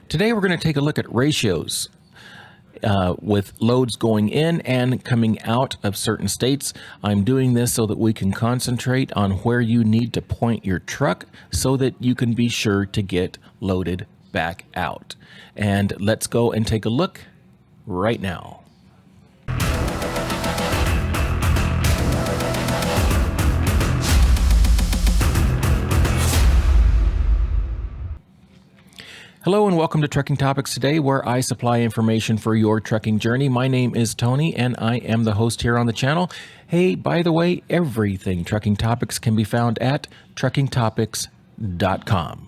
Today we're going to take a look at ratios with loads going in and coming out of certain states. I'm doing this so that we can concentrate on where you need to point your truck so that you can be sure to get loaded back out. And let's go and take a look right now. Hello and welcome to Trucking Topics Today, where I supply information for your trucking journey. My name is Tony and I am the host here on the channel. Hey, by the way, everything Trucking Topics can be found at truckingtopics.com.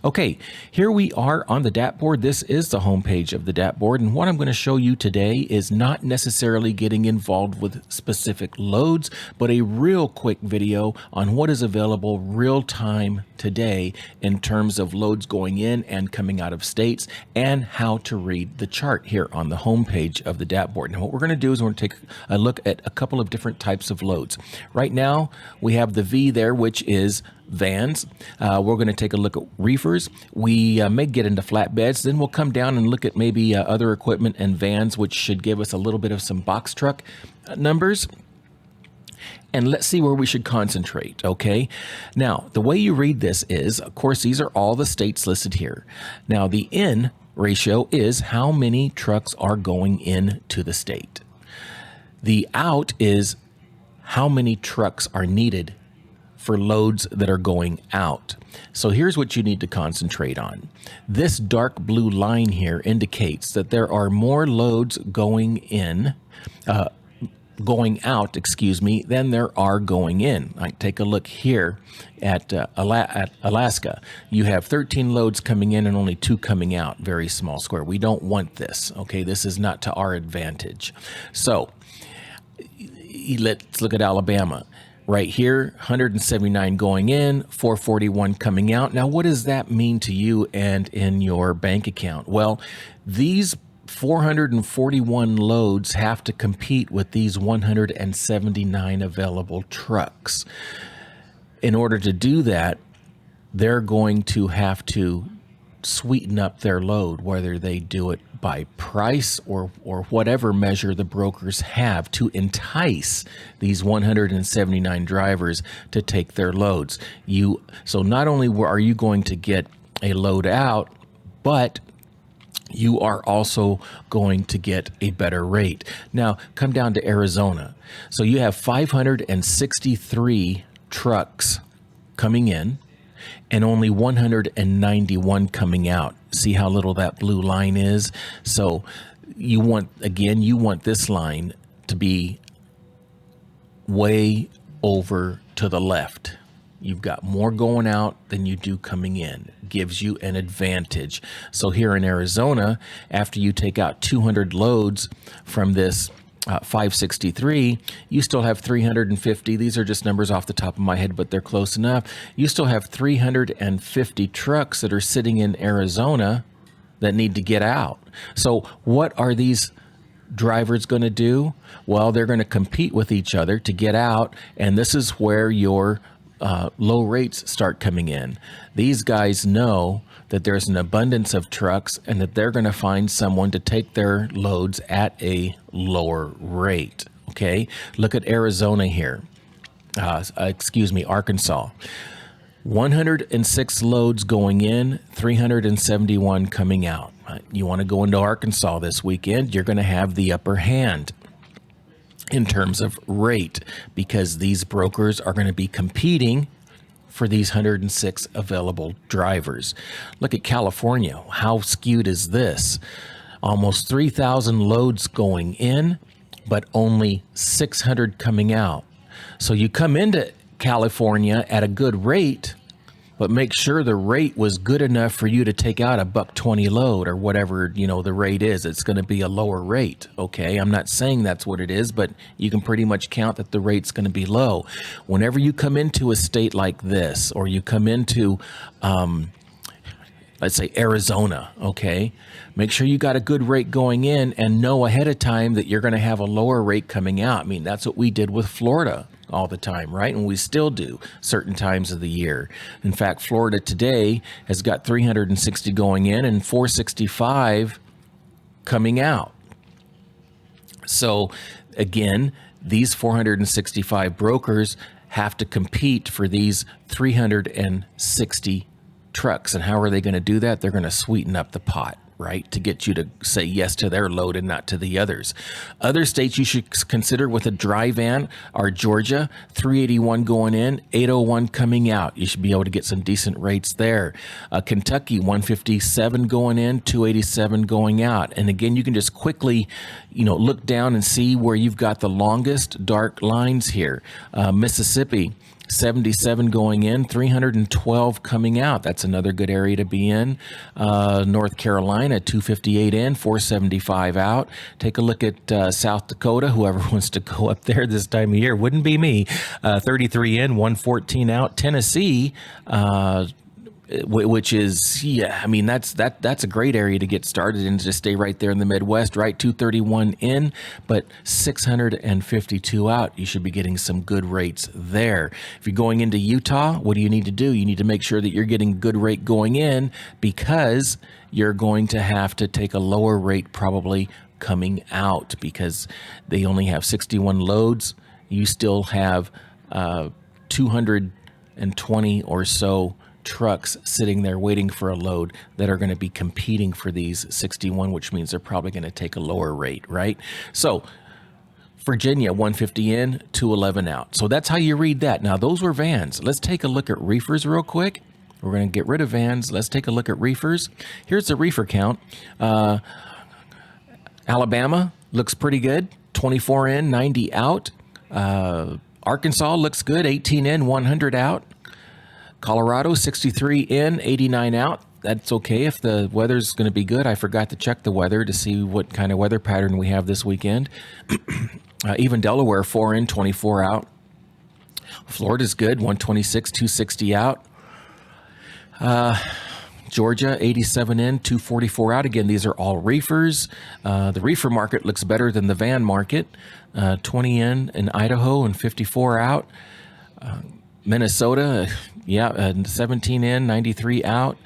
Okay, here we are on the DAT board. This is the homepage of the DAT board, and what I'm going to show you today is not necessarily getting involved with specific loads, but a real quick video on what is available real time today in terms of loads going in and coming out of states and how to read the chart here on the homepage of the DAT board. Now, what we're going to do is we're going to take a look at a couple of different types of loads. Right now, we have the V there, which is vans. We're going to take a look at reefers. We may get into flatbeds. Then we'll come down and look at maybe other equipment and vans, which should give us a little bit of some box truck numbers. And let's see where we should concentrate, okay? Now, the way you read this is, of course, these are all the states listed here. Now, the in ratio is how many trucks are going into the state. The out is how many trucks are needed for loads that are going out. So here's what you need to concentrate on. This dark blue line here indicates that there are more loads going out, than there are going in. I take a look here at Alaska. You have 13 loads coming in and only 2 coming out. Very small square. We don't want this. Okay, this is not to our advantage. So let's look at Alabama. Right here, 179 going in, 441 coming out. Now, what does that mean to you and in your bank account? Well, these 441 loads have to compete with these 179 available trucks. In order to do that, they're going to have to sweeten up their load, whether they do it by price or whatever measure the brokers have to entice these 179 drivers to take their loads. So not only are you going to get a load out, but you are also going to get a better rate. Now, come down to Arizona. So you have 563 trucks coming in and only 191 coming out. See how little that blue line is? So you want this line to be way over to the left. You've got more going out than you do coming in. Gives you an advantage. So here in Arizona, after you take out 200 loads from this 563, you still have 350. These are just numbers off the top of my head, but they're close enough. You still have 350 trucks that are sitting in Arizona that need to get out. So what are these drivers going to do? Well, they're going to compete with each other to get out, and this is where your low rates start coming in. These guys know that there's an abundance of trucks and that they're going to find someone to take their loads at a lower rate. Okay, look at Arizona here. Arkansas. 106 loads going in, 371 coming out. You want to go into Arkansas this weekend, you're going to have the upper hand in terms of rate because these brokers are going to be competing for these 106 available drivers. Look at California. How skewed is this? Almost 3,000 loads going in, but only 600 coming out. So you come into California at a good rate, but make sure the rate was good enough for you to take out a $120 load or whatever, the rate is. It's going to be a lower rate. Okay. I'm not saying that's what it is, but you can pretty much count that the rate's going to be low. Whenever you come into a state like this, or you come into, let's say Arizona, okay, make sure you got a good rate going in and know ahead of time that you're going to have a lower rate coming out. I mean, that's what we did with Florida. all the time, right? And we still do certain times of the year. In fact, Florida today has got 360 going in and 465 coming out. So again, these 465 brokers have to compete for these 360 trucks. And how are they going to do that? They're going to sweeten up the pot, right, to get you to say yes to their load and not to the others. Other states you should consider with a dry van are Georgia, 381 going in, 801 coming out. You should be able to get some decent rates there. Kentucky, 157 going in, 287 going out. And again, you can just quickly, look down and see where you've got the longest dark lines here. Mississippi, 77 going in, 312 coming out. That's another good area to be in. North Carolina, 258 in, 475 out. Take a look at South Dakota, whoever wants to go up there this time of year. Wouldn't be me. 33 in, 114 out. Tennessee, which is, that's a great area to get started and just stay right there in the Midwest, right? 231 in, but 652 out. You should be getting some good rates there. If you're going into Utah, what do you need to do? You need to make sure that you're getting good rate going in, because you're going to have to take a lower rate probably coming out, because they only have 61 loads. You still have 220 or so trucks sitting there waiting for a load that are going to be competing for these 61, which means they're probably going to take a lower rate, right? So Virginia, 150 in, 211 out. So that's how you read that. Now, those were vans. Let's take a look at reefers real quick. We're going to get rid of vans. Let's take a look at reefers. Here's the reefer count. Alabama looks pretty good, 24 in, 90 out. Arkansas looks good, 18 in, 100 out. Colorado, 63 in, 89 out. That's okay if the weather's going to be good. I forgot to check the weather to see what kind of weather pattern we have this weekend. Even Delaware, 4 in, 24 out. Florida's good, 126, 260 out. Georgia, 87 in, 244 out. Again, these are all reefers. The reefer market looks better than the van market. 20 in Idaho and 54 out. Minnesota, 17 in, 93 out.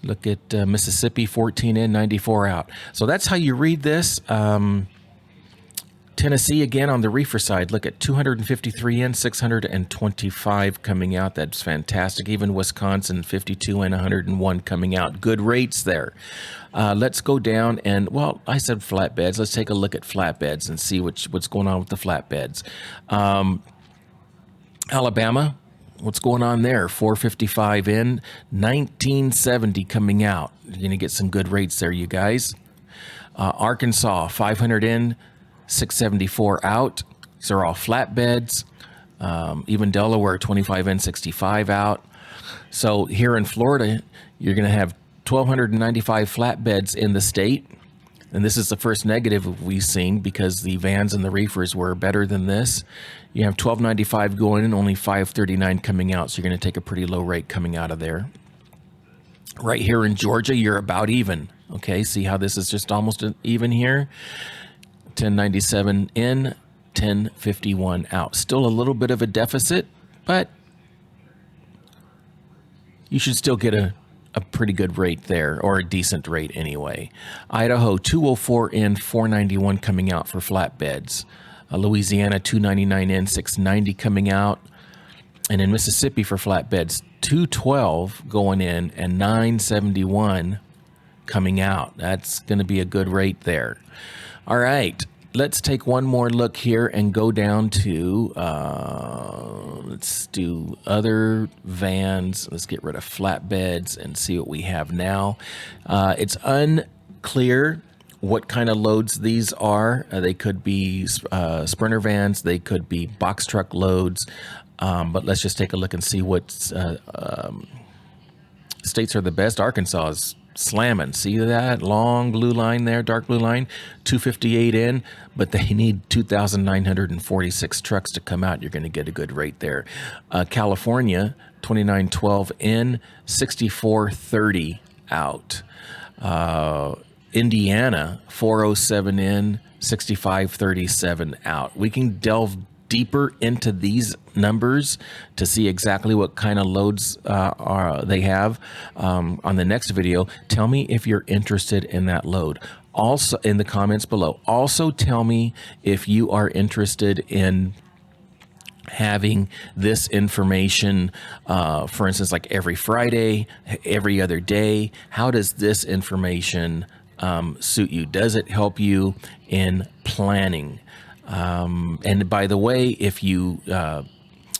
Look at Mississippi, 14 in, 94 out. So that's how you read this. Tennessee, again, on the reefer side, look at 253 in, 625 coming out. That's fantastic. Even Wisconsin, 52 in, 101 coming out. Good rates there. Let's go down and, I said flatbeds. Let's take a look at flatbeds and see what's going on with the flatbeds. Alabama, what's going on there? 455 in, 1970 coming out. You're going to get some good rates there, you guys. Arkansas, 500 in, 674 out. These are all flatbeds. Even Delaware, 25 in, 65 out. So here in Florida, you're going to have 1,295 flatbeds in the state. And this is the first negative we've seen because the vans and the reefers were better than this. You have 1,295 going in, only 539 coming out. So you're going to take a pretty low rate coming out of there. Right here in Georgia, you're about even. Okay, see how this is just almost even here? 1097 in, 1051 out. Still a little bit of a deficit, but you should still get a pretty good rate there, or a decent rate anyway. Idaho, 204 in, 491 coming out for flatbeds. Louisiana, 299 in, 690 coming out. And in Mississippi for flatbeds, 212 going in and 971 coming out. That's going to be a good rate there. All right, let's take one more look here and go down to, let's do other vans. Let's get rid of flatbeds and see what we have now. It's unclear what kind of loads these are. They could be sprinter vans. They could be box truck loads. But let's just take a look and see what states are the best. Arkansas is slamming. See that long blue line there, dark blue line, 258 in, but they need 2,946 trucks to come out. You're going to get a good rate there. California, 2912 in, 6430 out. Indiana, 407 in, 6537 out. We can delve deeper into these numbers to see exactly what kind of loads they have on the next video, tell me if you're interested in that load. Also, in the comments below, also tell me if you are interested in having this information, for instance, like every Friday, every other day. How does this information suit you? Does it help you in planning? And by the way, if you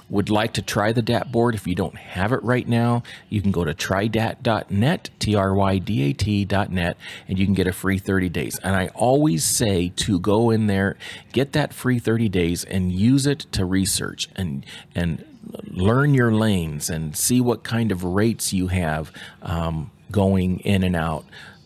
would like to try the DAT board, if you don't have it right now, you can go to trydat.net, trydat.net, and you can get a free 30 days. And I always say to go in there, get that free 30 days and use it to research and learn your lanes and see what kind of rates you have going in and out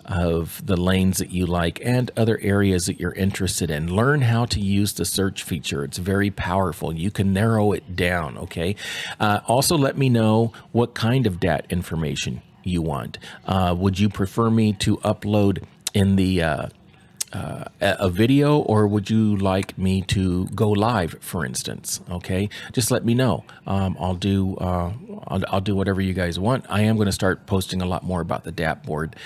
of the lanes that you like and other areas that you're interested in. Learn how to use the search feature. It's very powerful. You can narrow it down, okay? Also, let me know what kind of DAT information you want. Would you prefer me to upload in the a video, or would you like me to go live, for instance? Okay, just let me know. I'll do whatever you guys want. I am going to start posting a lot more about the DAT board,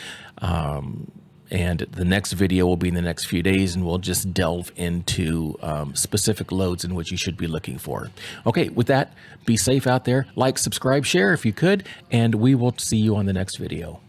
and the next video will be in the next few days, and we'll just delve into specific loads in which you should be looking for. Okay, with that, be safe out there. Like, subscribe, share if you could, and we will see you on the next video.